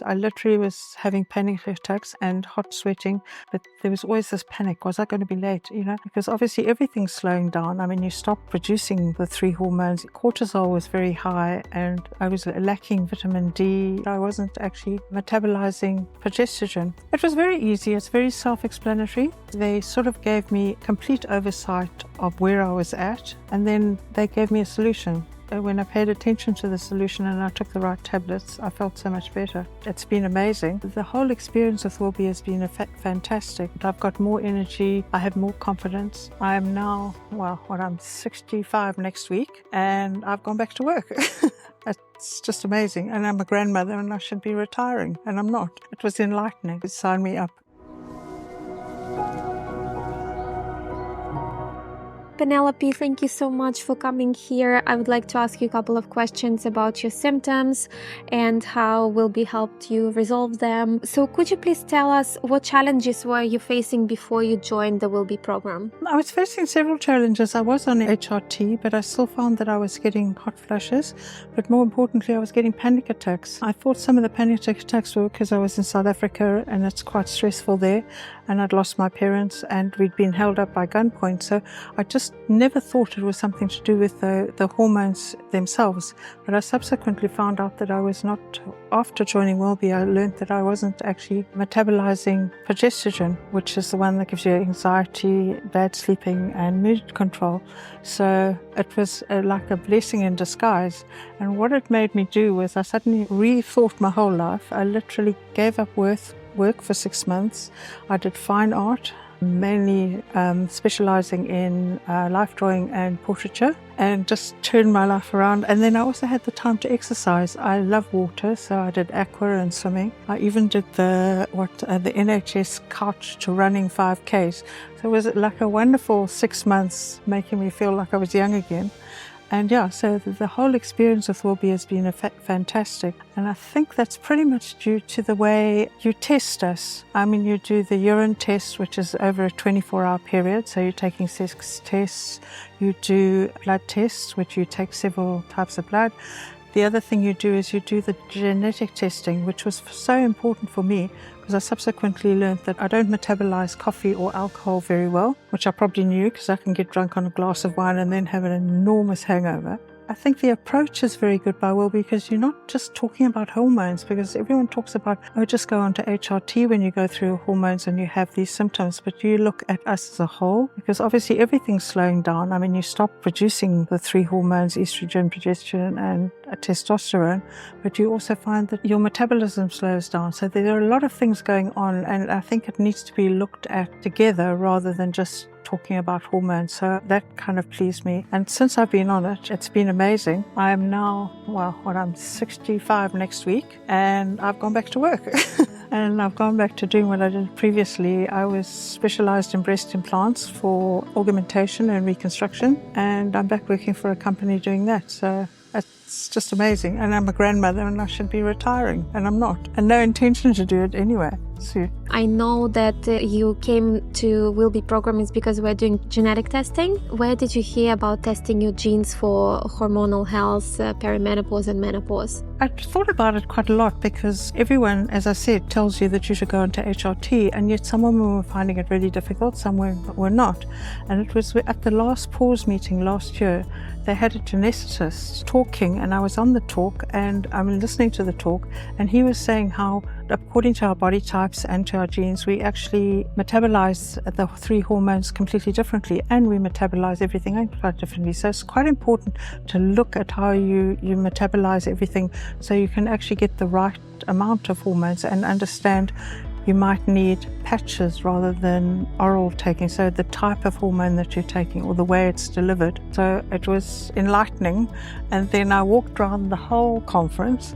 I literally was having panic attacks and hot sweating, but there was always this panic. Was I going to be late? Because obviously everything's slowing down. I mean, you stop producing the 3 hormones. Cortisol was very high and I was lacking vitamin D. I wasn't actually metabolizing progesterone. It was very easy. It's very self-explanatory. They sort of gave me complete oversight of where I was at, and then they gave me a solution. When I paid attention to the solution and I took the right tablets, I felt so much better. It's been amazing. The whole experience with WillBe has been fantastic. I've got more energy, I have more confidence. I am now, I'm 65 next week and I've gone back to work. It's just amazing. And I'm a grandmother and I should be retiring, and I'm not. It was enlightening. It signed me up. Penelope, thank you so much for coming here. I would like to ask you a couple of questions about your symptoms and how WillBe helped you resolve them. So could you please tell us what challenges were you facing before you joined the WillBe program? I was facing several challenges. I was on BHRT, but I still found that I was getting hot flashes. But more importantly, I was getting panic attacks. I thought some of the panic attacks were because I was in South Africa and it's quite stressful there. And I'd lost my parents and we'd been held up by gunpoint. So I just never thought it was something to do with the hormones themselves. But I subsequently found out that I was not, after joining WillBe, I learned that I wasn't actually metabolizing progesterone, which is the one that gives you anxiety, bad sleeping and mood control. So it was like a blessing in disguise. And what it made me do was I suddenly rethought my whole life. I literally gave up work for 6 months. I did fine art, mainly specializing in life drawing and portraiture, and just turned my life around. And then I also had the time to exercise. I love water, so I did aqua and swimming. I even did the NHS couch to running 5Ks. So it was like a wonderful 6 months, making me feel like I was young again. And so the whole experience with WillBe has been fantastic. And I think that's pretty much due to the way you test us. I mean, you do the urine test, which is over a 24-hour period. So you're taking 6 tests. You do blood tests, which you take several types of blood. The other thing you do is you do the genetic testing, which was so important for me because I subsequently learned that I don't metabolize coffee or alcohol very well, which I probably knew because I can get drunk on a glass of wine and then have an enormous hangover. I think the approach is very good by WillBe because you're not just talking about hormones, because everyone talks about, just go on to HRT when you go through hormones and you have these symptoms, but you look at us as a whole because obviously everything's slowing down. I mean, you stop producing the 3 hormones, estrogen, progesterone and testosterone, but you also find that your metabolism slows down. So there are a lot of things going on, and I think it needs to be looked at together rather than just talking about hormones. So that kind of pleased me. And since I've been on it, it's been amazing. I am now, I'm 65 next week and I've gone back to work. And I've gone back to doing what I did previously. I was specialized in breast implants for augmentation and reconstruction, and I'm back working for a company doing that. So it's just amazing. And I'm a grandmother and I should be retiring, and I'm not. And no intention to do it anyway. So I know that you came to WillBe program is because we're doing genetic testing. Where did you hear about testing your genes for hormonal health, perimenopause and menopause? I thought about it quite a lot because everyone, as I said, tells you that you should go into HRT, and yet some women were finding it really difficult, some were not. And it was at the last pause meeting last year, they had a geneticist talking, and I was on the talk and I'm listening to the talk, and he was saying how according to our body types and to our genes, we actually metabolize the 3 hormones completely differently, and we metabolize everything quite differently. So it's quite important to look at how you metabolize everything so you can actually get the right amount of hormones and understand you might need patches rather than oral taking, so the type of hormone that you're taking or the way it's delivered. So it was enlightening. And then I walked around the whole conference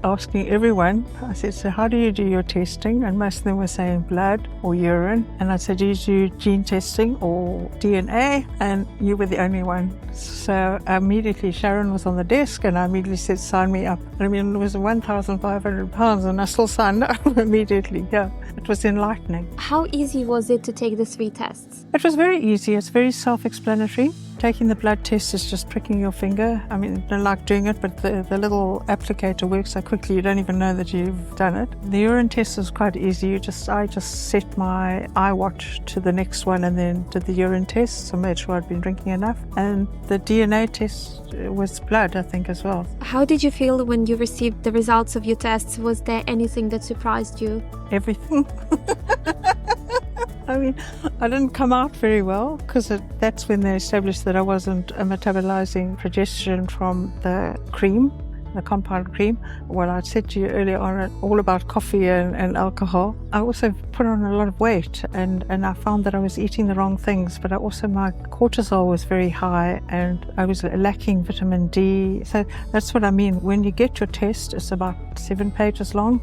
asking everyone, I said, so how do you do your testing? And most of them were saying blood or urine. And I said, do you do gene testing or DNA? And you were the only one. So immediately Sharon was on the desk and I immediately said, sign me up. I mean, it was £1,500 and I still signed up immediately. Yeah, it was enlightening. How easy was it to take the 3 tests? It was very easy. It's very self-explanatory. Taking the blood test is just pricking your finger. I mean, I don't like doing it, but the little applicator works so quickly you don't even know that you've done it. The urine test is quite easy. I just set my iWatch to the next one and then did the urine test, so made sure I'd been drinking enough. And the DNA test was blood, I think, as well. How did you feel when you received the results of your tests? Was there anything that surprised you? Everything. I mean, I didn't come out very well because that's when they established that I wasn't metabolizing progesterone from the cream, the compound cream. Well, I said to you earlier on all about coffee and alcohol. I also put on a lot of weight and I found that I was eating the wrong things, but my cortisol was very high and I was lacking vitamin D. So that's what I mean. When you get your test, it's about 7 pages long.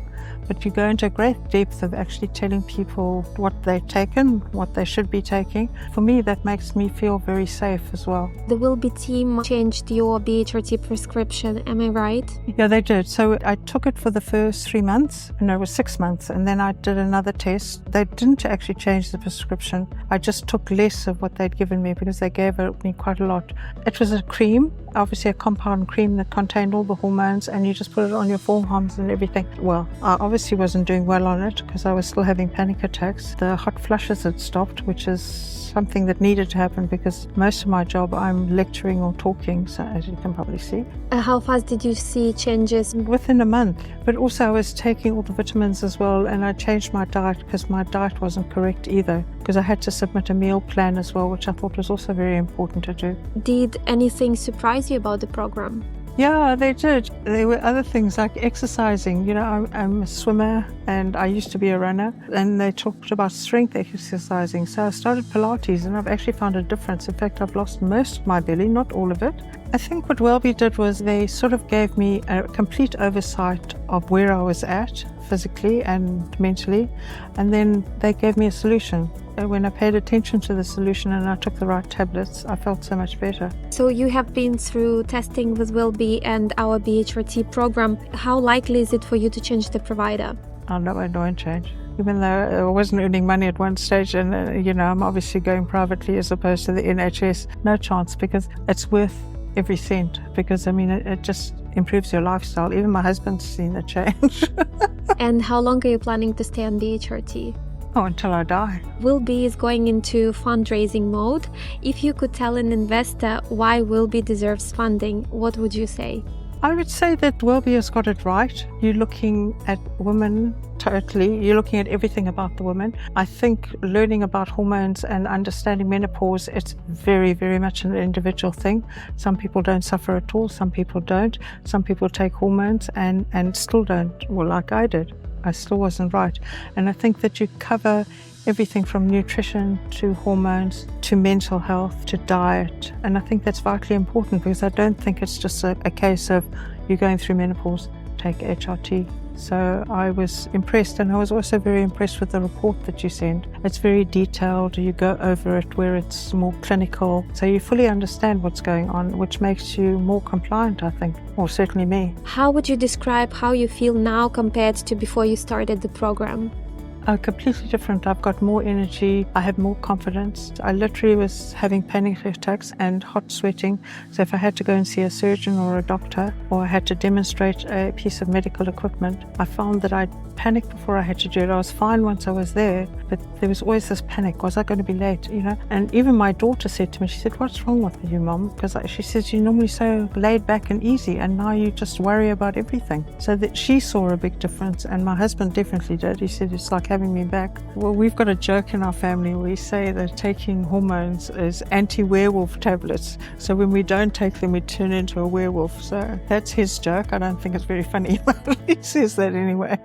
But you go into a great depth of actually telling people what they've taken, what they should be taking. For me, that makes me feel very safe as well. The WillBe team changed your BHRT prescription, am I right? Yeah, they did. So I took it for the first 3 months, no, it was 6 months, and then I did another test. They didn't actually change the prescription. I just took less of what they'd given me because they gave me quite a lot. It was a cream, obviously a compound cream that contained all the hormones, and you just put it on your forearms and everything. Well, I obviously wasn't doing well on it because I was still having panic attacks. The hot flushes had stopped, which is something that needed to happen because most of my job I'm lecturing or talking, so as you can probably see. How fast did you see changes? Within a month. But also I was taking all the vitamins as well, and I changed my diet because my diet wasn't correct either, because I had to submit a meal plan as well, which I thought was also very important to do. Did anything surprise you about the program? Yeah, they did. There were other things like exercising. You know, I'm a swimmer and I used to be a runner, and they talked about strength exercising. So I started Pilates and I've actually found a difference. In fact, I've lost most of my belly, not all of it. I think what WillBe did was they sort of gave me a complete oversight of where I was at physically and mentally, and then they gave me a solution. When I paid attention to the solution and I took the right tablets, I felt so much better. So you have been through testing with WillBe and our BHRT program. How likely is it for you to change the provider? Oh, no, I won't change. Even though I wasn't earning money at one stage and, I'm obviously going privately as opposed to the NHS, no chance, because it's worth every cent, because, it just improves your lifestyle. Even my husband's seen a change. And how long are you planning to stay on BHRT? Oh, until I die. WillBe is going into fundraising mode. If you could tell an investor why WillBe deserves funding, what would you say? I would say that WillBe has got it right. You're looking at women totally. You're looking at everything about the woman. I think learning about hormones and understanding menopause, it's very, very much an individual thing. Some people don't suffer at all. Some people don't. Some people take hormones and still don't. Well, like I did. I still wasn't right. And I think that you cover everything from nutrition to hormones to mental health to diet. And I think that's vitally important because I don't think it's just a case of you're going through menopause, take HRT. So I was impressed, and I was also very impressed with the report that you sent. It's very detailed. You go over it where it's more clinical. So you fully understand what's going on, which makes you more compliant, I think, or certainly me. How would you describe how you feel now compared to before you started the program? Completely different. I've got more energy. I have more confidence. I literally was having panic attacks and hot sweating. So if I had to go and see a surgeon or a doctor, or I had to demonstrate a piece of medical equipment, I found that I'd panic before I had to do it. I was fine once I was there, but there was always this panic. Was I going to be late? And even my daughter said to me, she said, "What's wrong with you, Mom?" Because she says, "You're normally so laid back and easy, and now you just worry about everything." So that she saw a big difference, and my husband definitely did. He said, "It's like having me back." Well, we've got a joke in our family. We say that taking hormones is anti-werewolf tablets. So when we don't take them, we turn into a werewolf. So that's his joke. I don't think it's very funny, but he says that anyway.